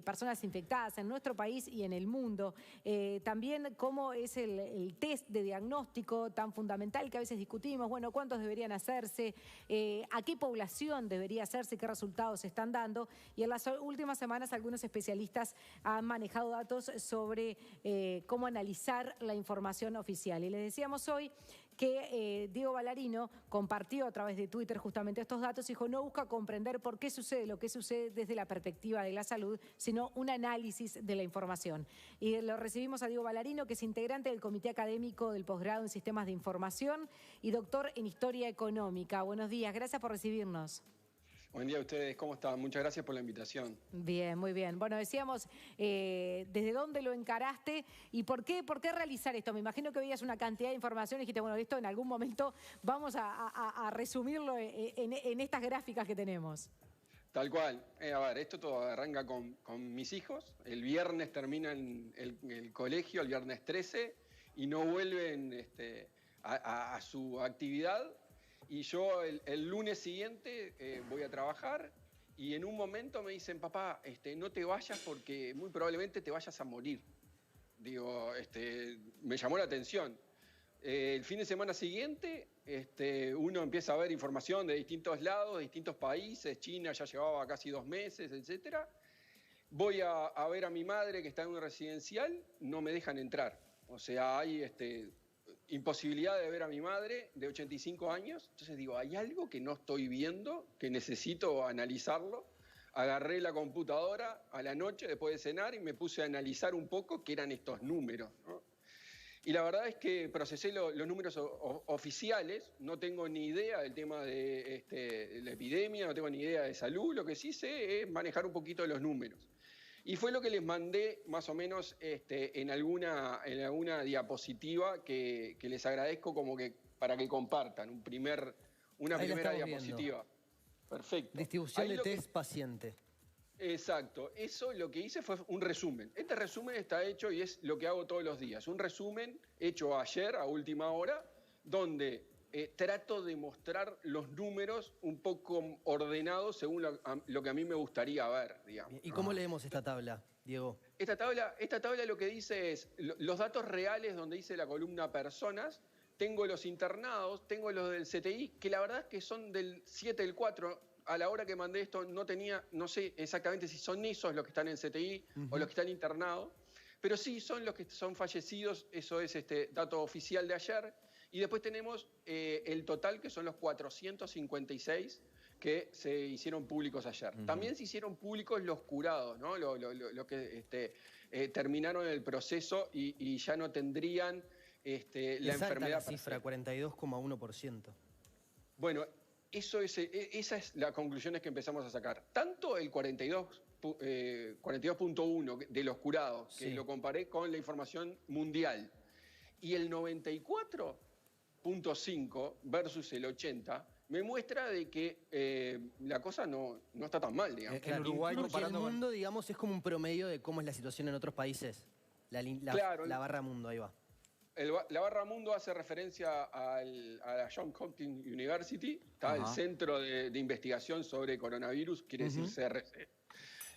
personas infectadas en nuestro país y en el mundo. También cómo es el test de diagnóstico tan fundamental que a veces discutimos, bueno, cuántos deberían hacerse, a qué población debería hacerse, qué resultados se están dando. Y en las últimas semanas algunos especialistas han manejado datos sobre cómo analizar la información oficial. Y les decíamos hoy que Diego Ballarino compartió a través de Twitter justamente estos datos y dijo, no busca comprender por qué sucede lo que sucede desde la perspectiva de la salud, sino un análisis de la información. Y lo recibimos a Diego Ballarino, que es integrante del Comité Académico del Posgrado en Sistemas de Información y doctor en Historia Económica. Buenos días, gracias por recibirnos. Buen día a ustedes, ¿cómo están? Muchas gracias por la invitación. Bien, muy bien. Bueno, decíamos, ¿desde dónde lo encaraste y por qué realizar esto? Me imagino que veías una cantidad de información y dijiste, bueno, esto en algún momento vamos a resumirlo en estas gráficas que tenemos. Tal cual. A ver, esto todo arranca con mis hijos. El viernes terminan el colegio, el viernes 13, y no vuelven a su actividad. Y yo el lunes siguiente voy a trabajar y en un momento me dicen, papá, no te vayas porque muy probablemente te vayas a morir. Digo, me llamó la atención. El fin de semana siguiente uno empieza a ver información de distintos lados, de distintos países. China ya llevaba casi 2 meses, etc. Voy a ver a mi madre que está en un residencial, no me dejan entrar. O sea, hay imposibilidad de ver a mi madre de 85 años. Entonces digo, hay algo que no estoy viendo, que necesito analizarlo. Agarré la computadora a la noche después de cenar y me puse a analizar un poco qué eran estos números, ¿no? Y la verdad es que procesé los números oficiales, no tengo ni idea del tema de la epidemia, no tengo ni idea de salud, lo que sí sé es manejar un poquito los números. Y fue lo que les mandé más o menos en alguna diapositiva que les agradezco como que para que compartan una primera diapositiva. Viendo. Perfecto. Distribución de test paciente. Exacto. Eso lo que hice fue un resumen. Este resumen está hecho y es lo que hago todos los días. Un resumen hecho ayer a última hora donde trato de mostrar los números un poco ordenados según lo que a mí me gustaría ver, digamos. ¿Y cómo leemos esta tabla, Diego? Esta tabla lo que dice es los datos reales donde dice la columna personas. Tengo los internados, tengo los del CTI, que la verdad es que son del 7 del 4. A la hora que mandé esto no sé exactamente si son esos los que están en CTI o los que están internados, pero sí son los que son fallecidos, eso es dato oficial de ayer. Y después tenemos el total, que son los 456 que se hicieron públicos ayer. También se hicieron públicos los curados, ¿no? Los que terminaron el proceso y ya no tendrían la enfermedad. La cifra, 42,1%. Bueno, esa es la conclusión que empezamos a sacar. Tanto el 42.1 de los curados, que lo comparé con la información mundial, y el 94.5 versus el 80, me muestra de que la cosa no está tan mal, digamos. En Uruguay, comparando el mundo, digamos, es como un promedio de cómo es la situación en otros países. Claro, la barra mundo, ahí va. La barra mundo hace referencia a la Johns Hopkins University, está el Centro de Investigación sobre Coronavirus, quiere decir CRC,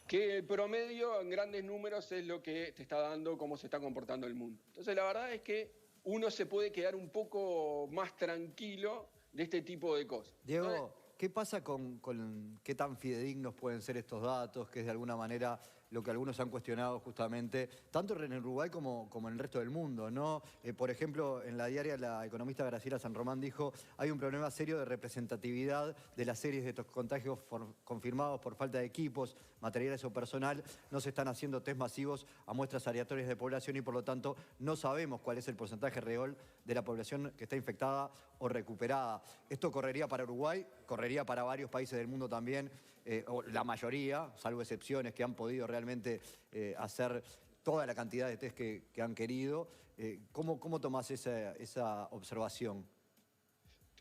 que el promedio en grandes números es lo que te está dando cómo se está comportando el mundo. Entonces la verdad es que uno se puede quedar un poco más tranquilo de este tipo de cosas. Diego, ¿qué pasa con qué tan fidedignos pueden ser estos datos? Que es de alguna manera lo que algunos han cuestionado justamente, tanto en Uruguay como en el resto del mundo, ¿no? Por ejemplo, en la diaria la economista Graciela San Román dijo hay un problema serio de representatividad de las series de estos contagios confirmados por falta de equipos, materiales o personal. No se están haciendo test masivos a muestras aleatorias de población y por lo tanto no sabemos cuál es el porcentaje real de la población que está infectada o recuperada. Esto correría para Uruguay, correría para varios países del mundo también, o la mayoría, salvo excepciones que han podido realmente hacer toda la cantidad de test que han querido. ¿Cómo tomás esa observación?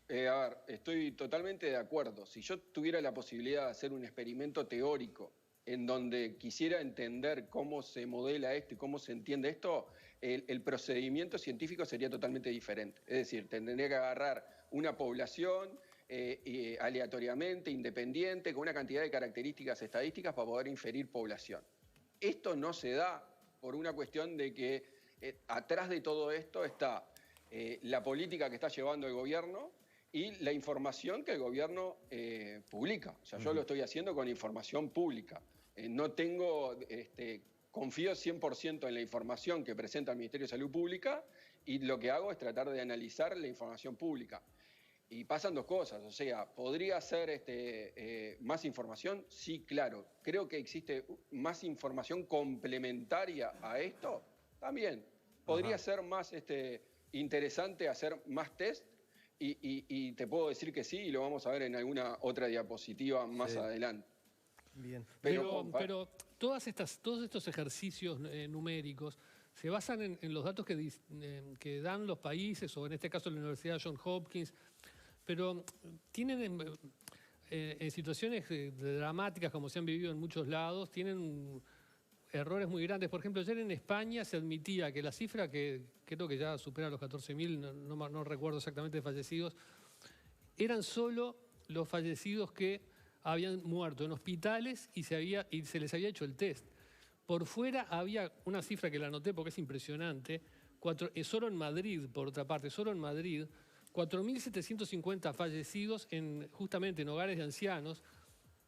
A ver, estoy totalmente de acuerdo. Si yo tuviera la posibilidad de hacer un experimento teórico en donde quisiera entender cómo se modela esto y cómo se entiende esto, el procedimiento científico sería totalmente diferente. Es decir, tendría que agarrar una población aleatoriamente, independiente, con una cantidad de características estadísticas para poder inferir población. Esto no se da por una cuestión de que atrás de todo esto está la política que está llevando el gobierno y la información que el gobierno publica. O sea, yo lo estoy haciendo con información pública. No tengo, confío 100% en la información que presenta el Ministerio de Salud Pública y lo que hago es tratar de analizar la información pública. Y pasan dos cosas, o sea, ¿podría ser más información? Sí, claro. Creo que existe más información complementaria a esto, también. Podría ser más interesante hacer más test y te puedo decir que sí, y lo vamos a ver en alguna otra diapositiva más adelante. Bien. Pero todos estos ejercicios numéricos se basan en los datos que dan los países, o en este caso la Universidad Johns Hopkins, pero tienen en situaciones dramáticas como se han vivido en muchos lados, tienen errores muy grandes. Por ejemplo, ayer en España se admitía que la cifra, que creo que ya supera los 14.000, no recuerdo exactamente de fallecidos, eran solo los fallecidos que habían muerto en hospitales y se les había hecho el test. Por fuera había una cifra que la anoté porque es impresionante, solo en Madrid, por otra parte, solo en Madrid, 4.750 fallecidos justamente en hogares de ancianos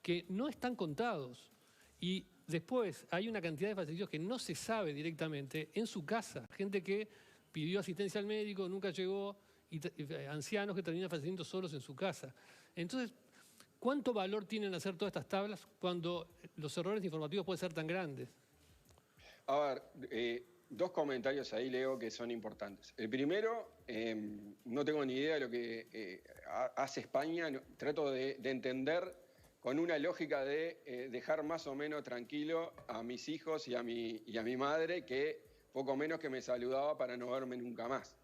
que no están contados. Y después hay una cantidad de fallecidos que no se sabe directamente en su casa. Gente que pidió asistencia al médico, nunca llegó, y ancianos que terminan falleciendo solos en su casa. Entonces, ¿cuánto valor tienen hacer todas estas tablas cuando los errores informativos pueden ser tan grandes? A ver, dos comentarios ahí, Leo, que son importantes. El primero, no tengo ni idea de lo que hace España. Trato de entender con una lógica de dejar más o menos tranquilo a mis hijos y a mi madre, que poco menos que me saludaba para no verme nunca más.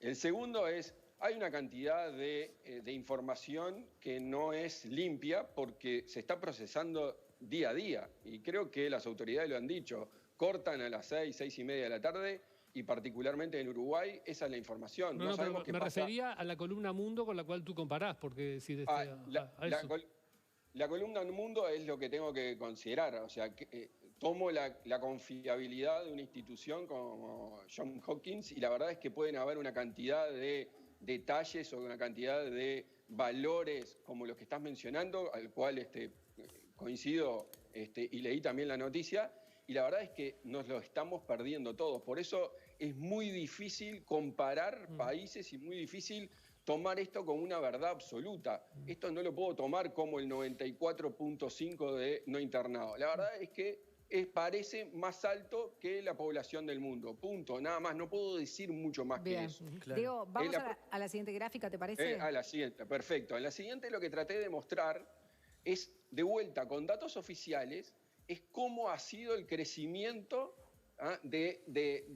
El segundo es, hay una cantidad de información que no es limpia porque se está procesando día a día. Y creo que las autoridades lo han dicho. Cortan a las 6:30 de la tarde y particularmente en Uruguay esa es la información. No sabemos qué pasa. Refería a la columna Mundo con la cual tú comparás, porque si la columna Mundo es lo que tengo que considerar. O sea, tomo la confiabilidad de una institución como Johns Hopkins y la verdad es que pueden haber una cantidad de detalles o una cantidad de valores como los que estás mencionando, al cual coincido y leí también la noticia. Y la verdad es que nos lo estamos perdiendo todos. Por eso es muy difícil comparar países y muy difícil tomar esto como una verdad absoluta. Esto no lo puedo tomar como el 94.5 de no internado. La verdad es que parece más alto que la población del mundo. Punto. Nada más. No puedo decir mucho más que eso. Claro. Diego, vamos a la siguiente gráfica, ¿te parece? A la siguiente, perfecto. En la siguiente lo que traté de mostrar es, de vuelta, con datos oficiales, es cómo ha sido el crecimiento de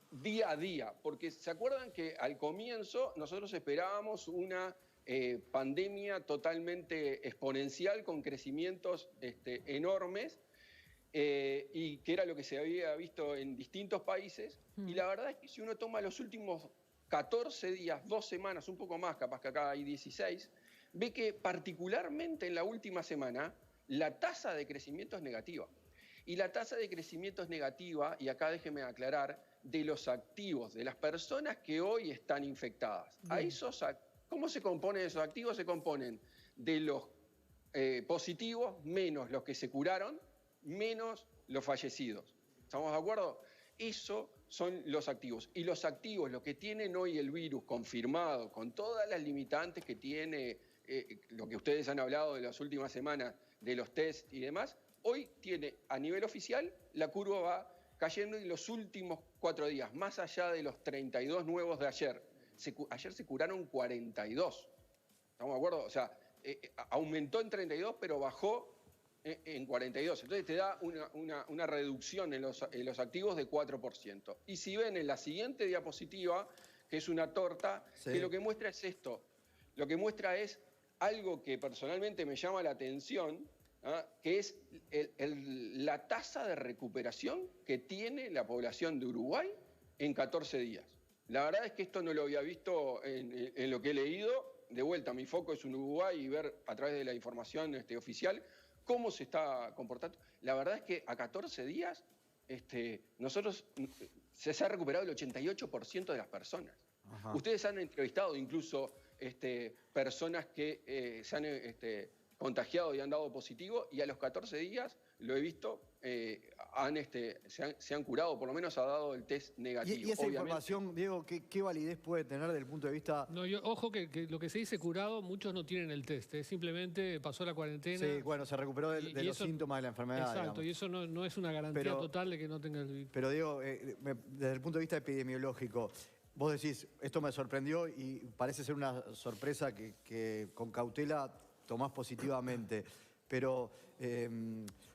día a día. Porque se acuerdan que al comienzo nosotros esperábamos una pandemia totalmente exponencial con crecimientos enormes y que era lo que se había visto en distintos países. Y la verdad es que si uno toma los últimos 14 días, 2 semanas, un poco más, capaz que acá hay 16, ve que particularmente en la última semana la tasa de crecimiento es negativa. Y la tasa de crecimiento es negativa, y acá déjeme aclarar, de los activos, de las personas que hoy están infectadas. ¿Cómo se componen esos activos? Se componen de los positivos menos los que se curaron, menos los fallecidos. ¿Estamos de acuerdo? Eso son los activos. Y los activos, lo que tienen hoy el virus confirmado, con todas las limitantes que tiene, lo que ustedes han hablado de las últimas semanas, de los test y demás, hoy tiene a nivel oficial, la curva va cayendo en los últimos 4 días, más allá de los 32 nuevos de ayer. Ayer se curaron 42. ¿Estamos de acuerdo? O sea, aumentó en 32, pero bajó en 42. Entonces te da una reducción en los activos de 4%. Y si ven en la siguiente diapositiva, que es una torta, que lo que muestra es esto. Lo que muestra es algo que personalmente me llama la atención, que es la tasa de recuperación que tiene la población de Uruguay en 14 días. La verdad es que esto no lo había visto en lo que he leído. De vuelta, mi foco es en Uruguay y ver a través de la información oficial cómo se está comportando. La verdad es que a 14 días nosotros se ha recuperado el 88% de las personas. Ajá. Ustedes han entrevistado incluso personas que se han contagiado y han dado positivo, y a los 14 días, lo he visto, se han curado, por lo menos ha dado el test negativo. Y esa Obviamente, información, Diego, ¿qué validez puede tener desde el punto de vista? No, ojo que lo que se dice curado, muchos no tienen el test, simplemente pasó la cuarentena. Sí, bueno, se recuperó de y los eso, síntomas de la enfermedad. Exacto, digamos. y eso no es una garantía total de que no tenga el virus. Pero Diego, desde el punto de vista epidemiológico, vos decís, esto me sorprendió y parece ser una sorpresa que con cautela tomás positivamente, pero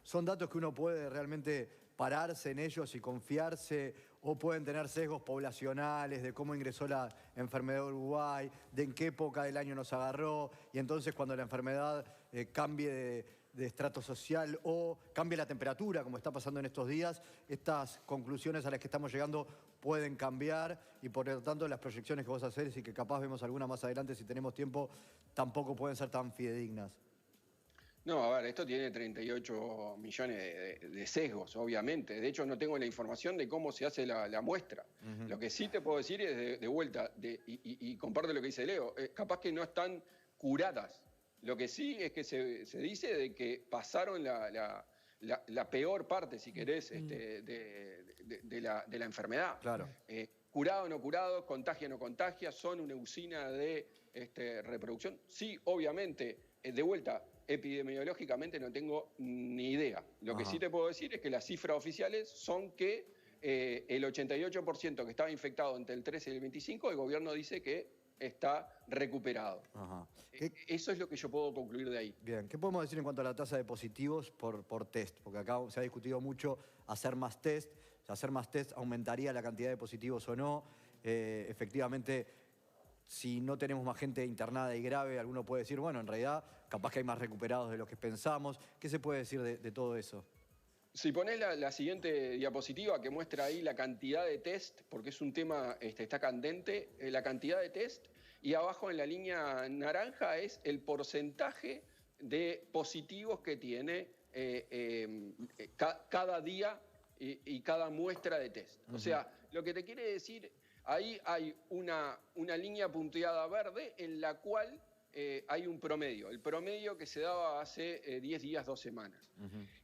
son datos que uno puede realmente pararse en ellos y confiarse, o pueden tener sesgos poblacionales de cómo ingresó la enfermedad a Uruguay, de en qué época del año nos agarró, y entonces cuando la enfermedad cambie de estrato social o cambie la temperatura, como está pasando en estos días, estas conclusiones a las que estamos llegando pueden cambiar, y por lo tanto las proyecciones que vos hacés y que capaz vemos alguna más adelante si tenemos tiempo, tampoco pueden ser tan fidedignas. No, a ver, esto tiene 38 millones de sesgos, obviamente. De hecho, no tengo la información de cómo se hace la muestra. Lo que sí te puedo decir es de vuelta, y comparto lo que dice Leo, capaz que no están curadas. Lo que sí es que se dice de que pasaron la peor parte, si querés, de la enfermedad. Claro. Curado o no curado, contagia o no contagia, son una usina de reproducción. Sí, obviamente, de vuelta, epidemiológicamente no tengo ni idea. Lo que sí te puedo decir es que las cifras oficiales son que el 88% que estaba infectado entre el 13 y el 25, el gobierno dice que está recuperado. Eso es lo que yo puedo concluir de ahí. Bien, ¿qué podemos decir en cuanto a la tasa de positivos por test? Porque acá se ha discutido mucho hacer más test. Hacer más test aumentaría la cantidad de positivos o no. Efectivamente, si no tenemos más gente internada y grave, alguno puede decir, bueno, en realidad capaz que hay más recuperados de lo que pensamos. ¿Qué se puede decir de todo eso? Si ponés la siguiente diapositiva que muestra ahí la cantidad de test, porque es un tema, está candente, la cantidad de test, y abajo en la línea naranja es el porcentaje de positivos que tiene cada día y cada muestra de test. O sea, lo que te quiere decir, ahí hay una línea punteada verde en la cual hay un promedio, el promedio que se daba hace 10 días, 2 semanas.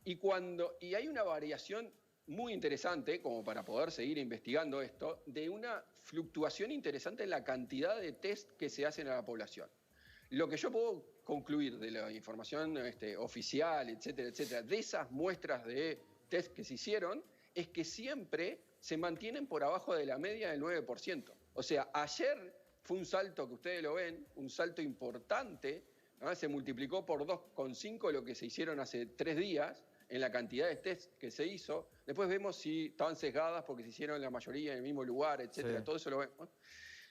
Y hay una variación muy interesante, como para poder seguir investigando esto, de una fluctuación interesante en la cantidad de test que se hacen a la población. Lo que yo puedo concluir de la información oficial, etcétera, etcétera, de esas muestras de test que se hicieron, es que siempre se mantienen por abajo de la media del 9%. O sea, ayer fue un salto que ustedes lo ven, un salto importante, ¿no? Se multiplicó por 2,5 lo que se hicieron hace 3 días en la cantidad de test que se hizo. Después vemos si estaban sesgadas porque se hicieron la mayoría en el mismo lugar, etcétera. Sí. Todo eso lo vemos.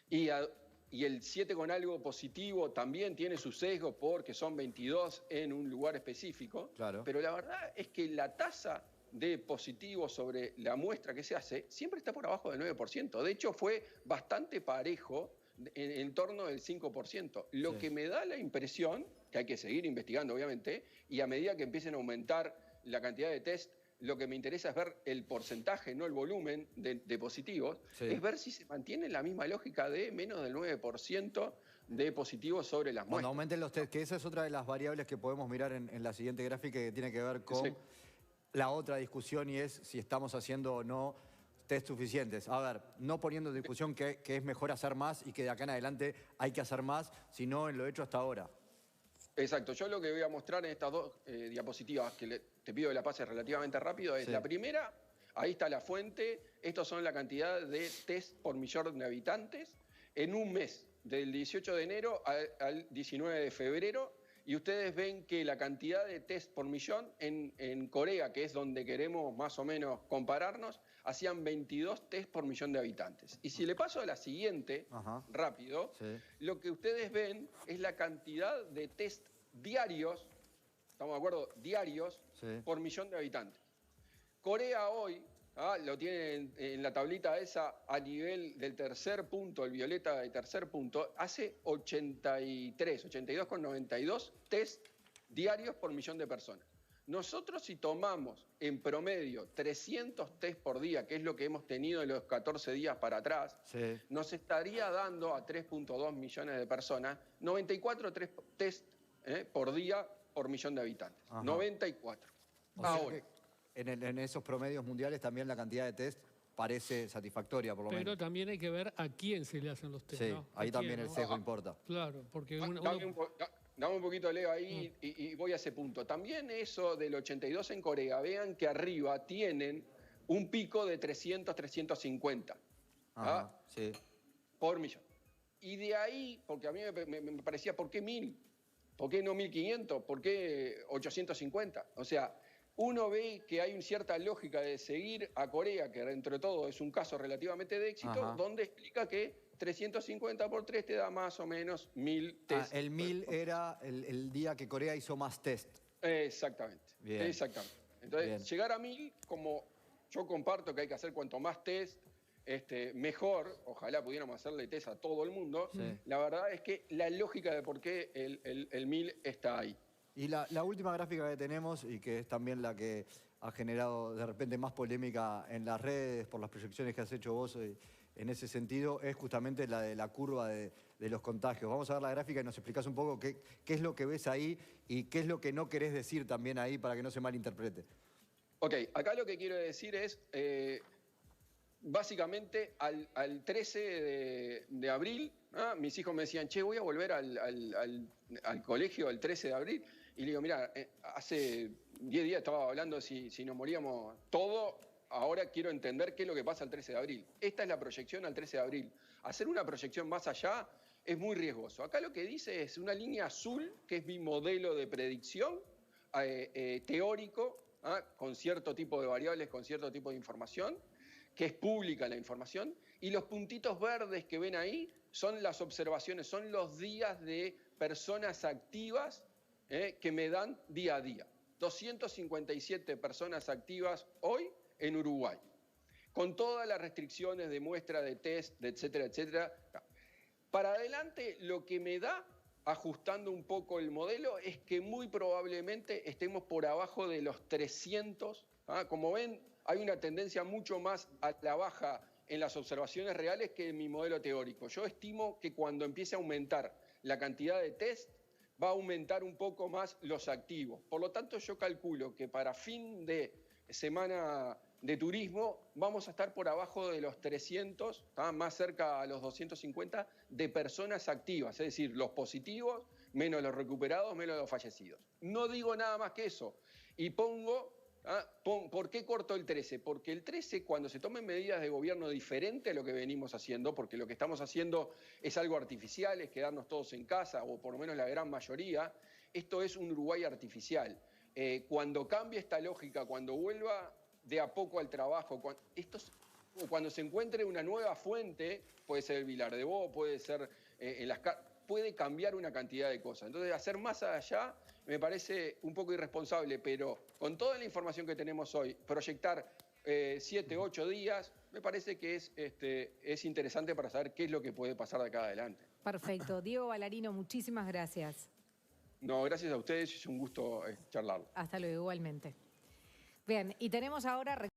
Y el 7 con algo positivo también tiene su sesgo porque son 22 en un lugar específico. Claro. Pero la verdad es que la tasa de positivos sobre la muestra que se hace siempre está por abajo del 9%. De hecho, fue bastante parejo en torno del 5%. Lo que me da la impresión, que hay que seguir investigando obviamente, y a medida que empiecen a aumentar la cantidad de test, lo que me interesa es ver el porcentaje, no el volumen de positivos, es ver si se mantiene la misma lógica de menos del 9% de positivos sobre las muestras. Cuando aumenten los test, que esa es otra de las variables que podemos mirar en la siguiente gráfica, que tiene que ver con la otra discusión, y es si estamos haciendo o no test suficientes. A ver, no poniendo en discusión que es mejor hacer más y que de acá en adelante hay que hacer más, sino en lo hecho hasta ahora. Exacto. Yo lo que voy a mostrar en estas dos diapositivas, que te pido que la pases relativamente rápido, es la primera, ahí está la fuente, estos son la cantidad de test por millón de habitantes en un mes, del 18 de enero al 19 de febrero, y ustedes ven que la cantidad de test por millón en Corea, que es donde queremos más o menos compararnos, hacían 22 test por millón de habitantes. Y si le paso a la siguiente, rápido, lo que ustedes ven es la cantidad de test diarios, ¿estamos de acuerdo? Diarios por millón de habitantes. Corea hoy, lo tienen en la tablita esa a nivel del tercer punto, el violeta de tercer punto, hace 82,92 test diarios por millón de personas. Nosotros si tomamos en promedio 300 test por día, que es lo que hemos tenido en los 14 días para atrás, Sí. nos estaría dando a 3.2 millones de personas 94 test por día por millón de habitantes. Ajá. 94. O sea Ahora, que en esos promedios mundiales también la cantidad de test parece satisfactoria, por lo Pero menos. también hay que ver a quién se le hacen los test, Sí, ¿no? ¿A ahí también quién, el no? sesgo importa. Claro, porque dame un poquito, Leo, ahí y voy a ese punto. También eso del 82 en Corea, vean que arriba tienen un pico de 300, 350 Ajá, sí. por millón. Y de ahí, porque a mí me parecía, ¿por qué 1000? ¿Por qué no 1500? ¿Por qué 850? O sea, uno ve que hay una cierta lógica de seguir a Corea, que dentro de todo es un caso relativamente de éxito, Ajá. donde explica que 350 por 3 te da más o menos 1000 test. El 1000 era el día que Corea hizo más test. Exactamente. Bien. Exactamente. Entonces, Bien. llegar a 1000, como yo comparto que hay que hacer cuanto más test, mejor, ojalá pudiéramos hacerle test a todo el mundo, Sí. la verdad es que la lógica de por qué el 1000 está ahí. Y la última gráfica que tenemos, y que es también la que ha generado de repente más polémica en las redes por las proyecciones que has hecho vos en ese sentido, es justamente la de la curva de los contagios. Vamos a ver la gráfica y nos explicás un poco qué es lo que ves ahí y qué es lo que no querés decir también ahí para que no se malinterprete. Ok, acá lo que quiero decir es, básicamente al 13 de abril, mis hijos me decían, che, voy a volver al colegio el 13 de abril. Y le digo, mira, hace 10 días estaba hablando si nos moríamos todo, ahora quiero entender qué es lo que pasa el 13 de abril. Esta es la proyección al 13 de abril. Hacer una proyección más allá es muy riesgoso. Acá lo que dice es una línea azul, que es mi modelo de predicción teórico, con cierto tipo de variables, con cierto tipo de información, que es pública la información, y los puntitos verdes que ven ahí son las observaciones, son los días de personas activas que me dan día a día. 257 personas activas hoy en Uruguay, con todas las restricciones de muestra, de test, de etcétera, etcétera. Para adelante, lo que me da, ajustando un poco el modelo, es que muy probablemente estemos por abajo de los 300. Como ven, hay una tendencia mucho más a la baja en las observaciones reales que en mi modelo teórico. Yo estimo que cuando empiece a aumentar la cantidad de test, va a aumentar un poco más los activos. Por lo tanto, yo calculo que para fin de semana de turismo vamos a estar por abajo de los 300, más cerca a los 250 de personas activas, es decir, los positivos menos los recuperados, menos los fallecidos. No digo nada más que eso. Y ¿por qué corto el 13? Porque el 13, cuando se tomen medidas de gobierno diferente a lo que venimos haciendo, porque lo que estamos haciendo es algo artificial, es quedarnos todos en casa, o por lo menos la gran mayoría, esto es un Uruguay artificial. Cuando cambie esta lógica, cuando vuelva de a poco al trabajo, cuando se encuentre una nueva fuente, puede ser el Vilar de Bo, puede ser puede cambiar una cantidad de cosas. Entonces, hacer más allá me parece un poco irresponsable, pero con toda la información que tenemos hoy, proyectar 7, 8 días, me parece que es interesante para saber qué es lo que puede pasar de acá adelante. Perfecto. Diego Ballarino, muchísimas gracias. No, gracias a ustedes, es un gusto charlarlo. Hasta luego, igualmente. Bien, y tenemos ahora...